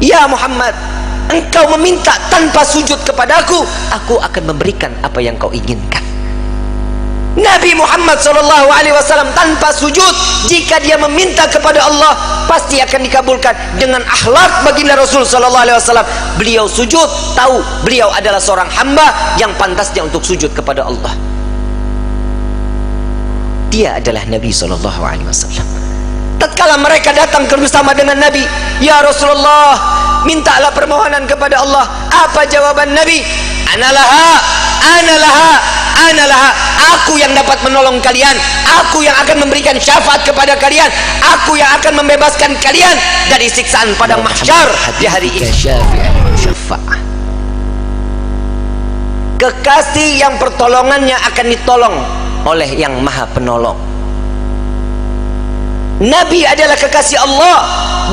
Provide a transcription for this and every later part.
ya Muhammad, engkau meminta tanpa sujud kepadaku, aku akan memberikan apa yang kau inginkan. Nabi Muhammad SAW tanpa sujud, jika dia meminta kepada Allah pasti akan dikabulkan. Dengan akhlak baginda Rasul SAW, beliau sujud, tahu beliau adalah seorang hamba yang pantasnya untuk sujud kepada Allah. Dia adalah Nabi SAW. Tatkala mereka datang bersama dengan Nabi, ya Rasulullah, mintalah permohonan kepada Allah. Apa jawaban Nabi? Analaha, analaha, analaha. Aku yang dapat menolong kalian, aku yang akan memberikan syafaat kepada kalian, aku yang akan membebaskan kalian dari siksaan padang mahsyar di hari ini. Kekasih yang pertolongannya akan ditolong oleh yang maha penolong. Nabi adalah kekasih Allah,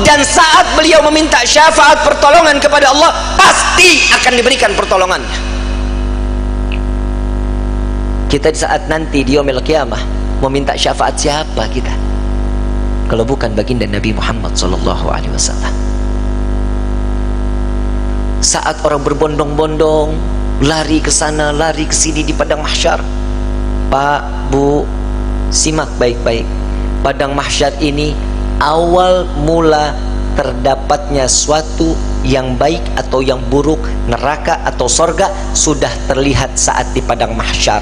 dan saat beliau meminta syafaat pertolongan kepada Allah, pasti akan diberikan pertolongannya. Kita di saat nanti di yaumil qiyamah meminta syafaat siapa kita kalau bukan baginda Nabi Muhammad SAW? Saat orang berbondong-bondong lari ke sana lari ke sini di padang mahsyar, Pak, Bu, simak baik-baik. Padang mahsyar ini awal mula terdapatnya suatu yang baik atau yang buruk, neraka atau sorga, sudah terlihat saat di padang mahsyar.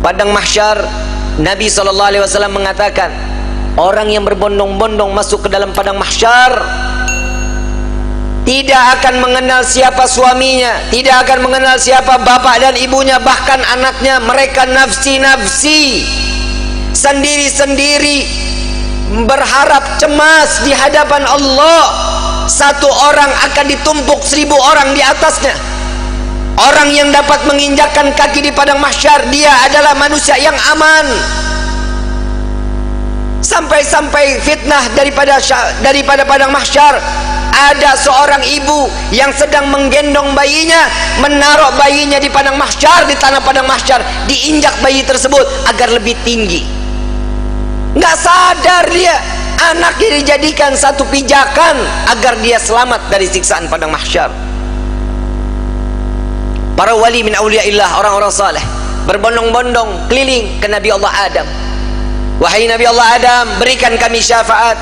Padang mahsyar, Nabi SAW mengatakan, orang yang berbondong-bondong masuk ke dalam padang mahsyar tidak akan mengenal siapa suaminya, tidak akan mengenal siapa bapak dan ibunya, bahkan anaknya. Mereka nafsi-nafsi, sendiri-sendiri, berharap cemas di hadapan Allah. Satu orang akan ditumpuk 1000 orang di atasnya. Orang yang dapat menginjakkan kaki di padang mahsyar, dia adalah manusia yang aman. Sampai-sampai fitnah daripada padang mahsyar, ada seorang ibu yang sedang menggendong bayinya, menaruh bayinya di padang mahsyar, di tanah padang mahsyar, diinjak bayi tersebut agar lebih tinggi. Nggak sadar dia, anaknya dijadikan satu pijakan agar dia selamat dari siksaan padang mahsyar. Para wali min awliyaillah, orang-orang saleh, berbondong-bondong keliling ke Nabi Allah Adam. Wahai Nabi Allah Adam, berikan kami syafaat.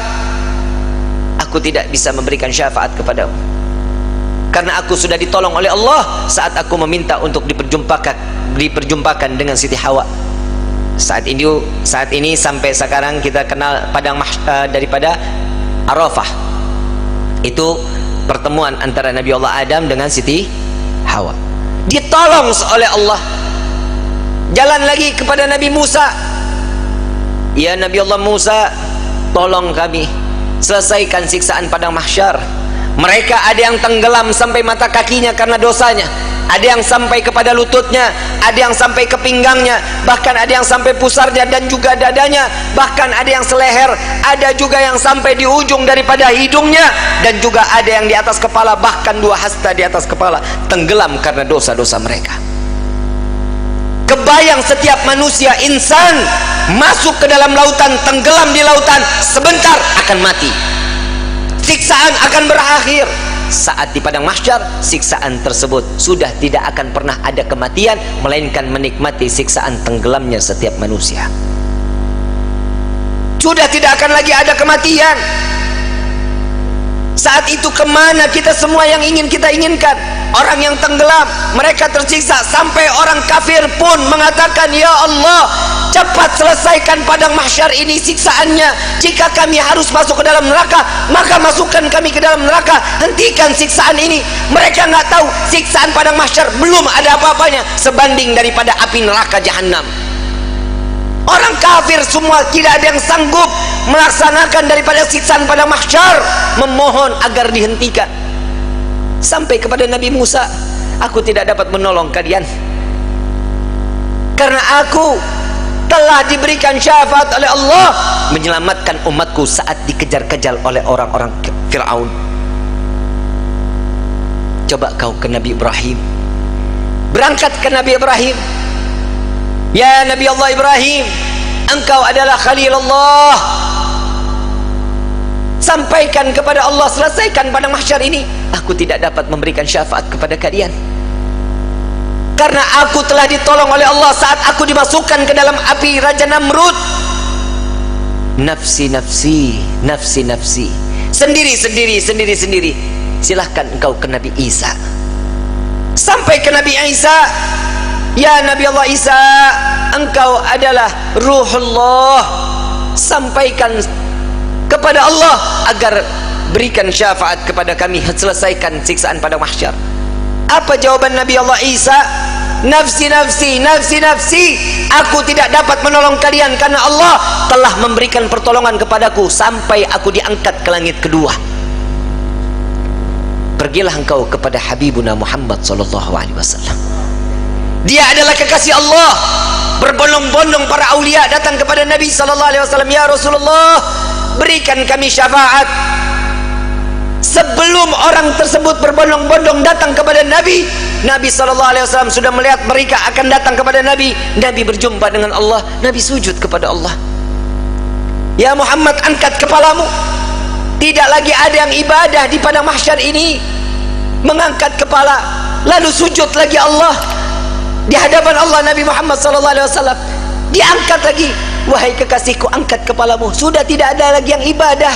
Aku tidak bisa memberikan syafaat kepadamu, karena aku sudah ditolong oleh Allah saat aku meminta untuk diperjumpakan dengan Siti Hawa. Saat ini sampai sekarang kita kenal padang daripada Arafah. Itu pertemuan antara Nabi Allah Adam dengan Siti Hawa. Ditolong oleh Allah. Jalan lagi kepada Nabi Musa. Ya Nabi Allah Musa, tolong kami selesaikan siksaan padang mahsyar. Mereka ada yang tenggelam sampai mata kakinya karena dosanya, ada yang sampai kepada lututnya, ada yang sampai ke pinggangnya, bahkan ada yang sampai pusarnya dan juga dadanya, bahkan ada yang seleher, ada juga yang sampai di ujung daripada hidungnya, dan juga ada yang di atas kepala, bahkan 2 hasta di atas kepala, tenggelam karena dosa-dosa mereka. Kebayang setiap manusia, insan, masuk ke dalam lautan, tenggelam di lautan, sebentar akan mati. Siksaan akan berakhir. Saat di padang mahsyar, siksaan tersebut sudah tidak akan pernah ada kematian, melainkan menikmati siksaan tenggelamnya setiap manusia. Sudah tidak akan lagi ada kematian. Saat itu kemana kita semua yang ingin kita inginkan? Orang yang tenggelam, mereka tersiksa, sampai orang kafir pun mengatakan, ya Allah, cepat selesaikan padang mahsyar ini siksaannya. Jika kami harus masuk ke dalam neraka, maka masukkan kami ke dalam neraka, hentikan siksaan ini. Mereka nggak tahu siksaan padang mahsyar belum ada apa-apanya sebanding daripada api neraka jahanam. Orang kafir semua tidak ada yang sanggup melaksanakan daripada siksaan padang mahsyar, memohon agar dihentikan. Sampai kepada Nabi Musa, aku tidak dapat menolong kalian karena aku telah diberikan syafaat oleh Allah menyelamatkan umatku saat dikejar-kejar oleh orang-orang Fir'aun. Coba kau ke Nabi Ibrahim, berangkat ke Nabi Ibrahim. Ya Nabi Allah Ibrahim, engkau adalah Khalilullah. sampaikan kepada Allah, selesaikan padang mahsyar ini. Aku tidak dapat memberikan syafaat kepada kalian karena aku telah ditolong oleh Allah saat aku dimasukkan ke dalam api Raja Namrud. Nafsi nafsi, nafsi nafsi, sendiri sendiri, sendiri sendiri. Silahkan engkau ke Nabi Isa. Sampai ke Nabi Isa, ya Nabi Allah Isa, engkau adalah Ruhullah, sampaikan kepada Allah agar berikan syafaat kepada kami, selesaikan siksaan pada mahsyar. Apa jawaban Nabi Allah Isa? Nafsi nafsi, nafsi nafsi, aku tidak dapat menolong kalian karena Allah telah memberikan pertolongan kepadaku sampai aku diangkat ke langit kedua. Pergilah engkau kepada Habibuna Muhammad sallallahu alaihi wasallam. Dia adalah kekasih Allah. Berbondong-bondong para aulia datang kepada Nabi sallallahu alaihi wasallam, ya Rasulullah, berikan kami syafaat. Sebelum orang tersebut berbondong-bondong datang kepada Nabi, Nabi SAW sudah melihat mereka akan datang kepada Nabi. Nabi berjumpa dengan Allah, Nabi sujud kepada Allah. Ya Muhammad, angkat kepalamu. Tidak lagi ada yang ibadah di padang mahsyar ini. Mengangkat kepala lalu sujud lagi Allah di hadapan Allah. Nabi Muhammad SAW diangkat lagi. Wahai kekasihku, angkat kepalamu. Sudah tidak ada lagi yang ibadah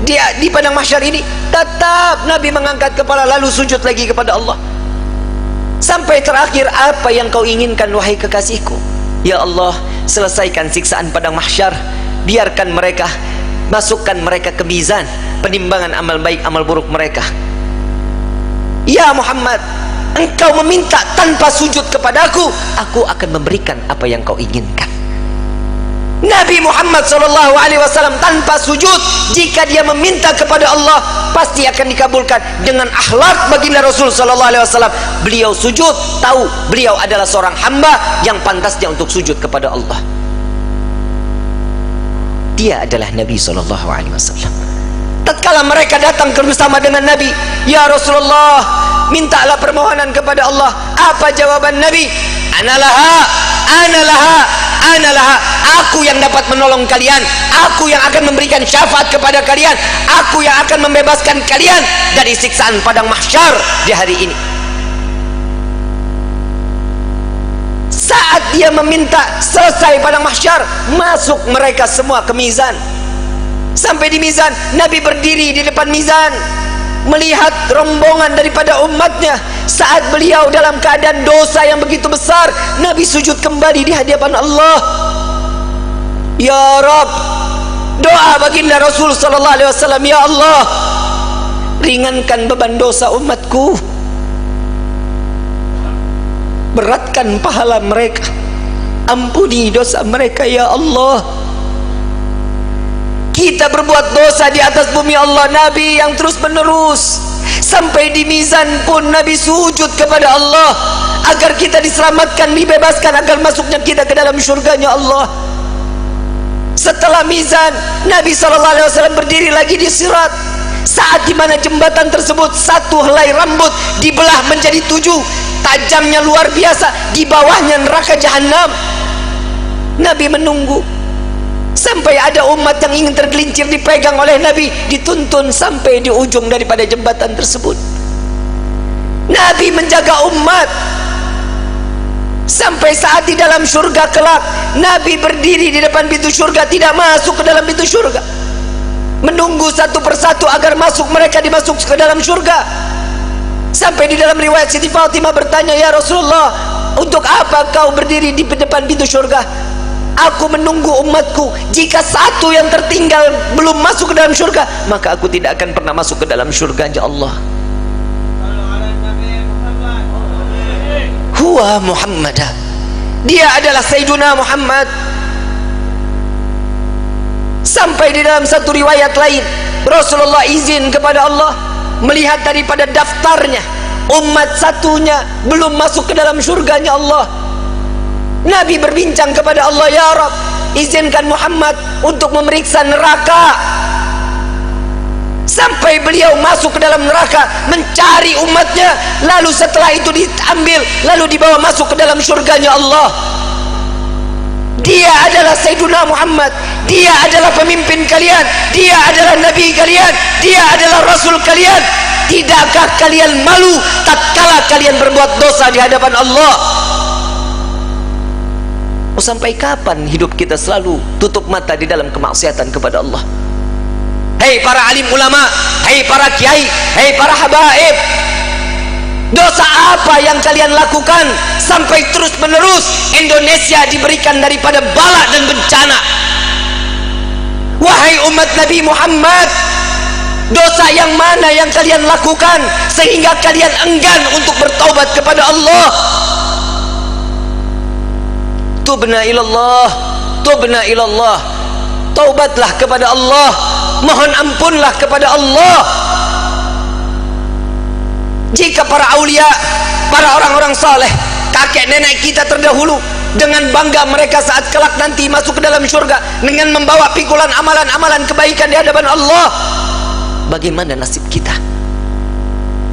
dia di padang mahsyar ini. Tetap Nabi mengangkat kepala lalu sujud lagi kepada Allah. Sampai terakhir, apa yang kau inginkan wahai kekasihku? Ya Allah, selesaikan siksaan padang mahsyar. Biarkan mereka, masukkan mereka ke mizan penimbangan amal baik amal buruk mereka. Ya Muhammad, engkau meminta tanpa sujud kepadaku, aku akan memberikan apa yang kau inginkan. Nabi Muhammad SAW tanpa sujud, jika dia meminta kepada Allah pasti akan dikabulkan. Dengan akhlak baginda Rasul SAW, beliau sujud, tahu beliau adalah seorang hamba yang pantasnya untuk sujud kepada Allah. Dia adalah Nabi SAW. Tatkala mereka datang bersama dengan Nabi, ya Rasulullah, mintalah permohonan kepada Allah. Apa jawaban Nabi? Analaha, analaha, analaha. Aku yang dapat menolong kalian, aku yang akan memberikan syafaat kepada kalian, aku yang akan membebaskan kalian dari siksaan padang mahsyar di hari ini. Saat dia meminta selesai padang mahsyar, masuk mereka semua ke mizan. Sampai di mizan, Nabi berdiri di depan mizan melihat rombongan daripada umatnya. Saat beliau dalam keadaan dosa yang begitu besar, Nabi sujud kembali di hadapan Allah. Ya Rabb, doa baginda Rasul sallallahu alaihi wasallam, ya Allah, ringankan beban dosa umatku, beratkan pahala mereka, ampuni dosa mereka ya Allah. Kita berbuat dosa di atas bumi Allah, Nabi yang terus menerus. Sampai di mizan pun Nabi sujud kepada Allah agar kita diselamatkan, dibebaskan, agar masuknya kita ke dalam syurganya Allah. Setelah mizan, Nabi SAW berdiri lagi di sirat. Saat dimana jembatan tersebut, satu helai rambut dibelah menjadi 7, tajamnya luar biasa. Di bawahnya neraka jahanam. Nabi menunggu sampai ada umat yang ingin tergelincir, dipegang oleh Nabi, dituntun sampai di ujung daripada jembatan tersebut. Nabi menjaga umat sampai saat di dalam surga kelak, Nabi berdiri di depan pintu surga, tidak masuk ke dalam pintu surga, menunggu satu persatu agar masuk, mereka dimasuk ke dalam surga. Sampai di dalam riwayat Siti Fatimah bertanya, ya Rasulullah, untuk apa kau berdiri di depan pintu surga? Aku menunggu umatku. Jika satu yang tertinggal belum masuk ke dalam surga, maka aku tidak akan pernah masuk ke dalam surga ya Allah. Huwa Muhammad, dia adalah Sayyiduna Muhammad. Sampai di dalam satu riwayat lain, Rasulullah izin kepada Allah melihat daripada daftarnya, umat satunya belum masuk ke dalam surganya Allah. Nabi berbincang kepada Allah, ya Rabb, izinkan Muhammad untuk memeriksa neraka. Sampai beliau masuk ke dalam neraka mencari umatnya, lalu setelah itu diambil, lalu dibawa masuk ke dalam surganya Allah. Dia adalah Sayyiduna Muhammad, dia adalah pemimpin kalian, dia adalah Nabi kalian, dia adalah Rasul kalian. Tidakkah kalian malu tatkala kalian berbuat dosa di hadapan Allah? Sampai kapan hidup kita selalu tutup mata di dalam kemaksiatan kepada Allah? Hei para alim ulama, hei para kiai, hei para habaib, dosa apa yang kalian lakukan sampai terus menerus Indonesia diberikan daripada bala dan bencana? Wahai umat Nabi Muhammad, dosa yang mana yang kalian lakukan sehingga kalian enggan untuk bertaubat kepada Allah? Tubna ilallah, tubna ilallah. Taubatlah kepada Allah, mohon ampunlah kepada Allah. Jika para aulia, para orang-orang saleh, kakek nenek kita terdahulu, dengan bangga mereka saat kelak nanti masuk ke dalam syurga dengan membawa pikulan amalan-amalan kebaikan di hadapan Allah, bagaimana nasib kita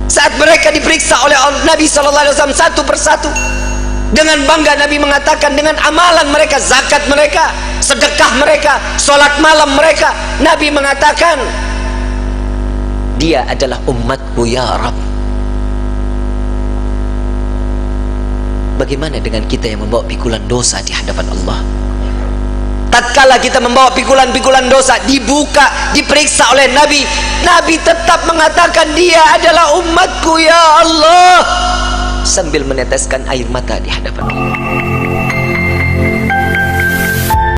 saat mereka diperiksa oleh Nabi SAW satu persatu? Dengan bangga Nabi mengatakan dengan amalan mereka, zakat mereka, sedekah mereka, sholat malam mereka, Nabi mengatakan dia adalah umatku ya Rabb. Bagaimana dengan kita yang membawa pikulan dosa di hadapan Allah? Tatkala kita membawa pikulan-pikulan dosa, dibuka, diperiksa oleh Nabi, Nabi tetap mengatakan dia adalah umatku ya Allah, sambil meneteskan air mata di hadapan Allah.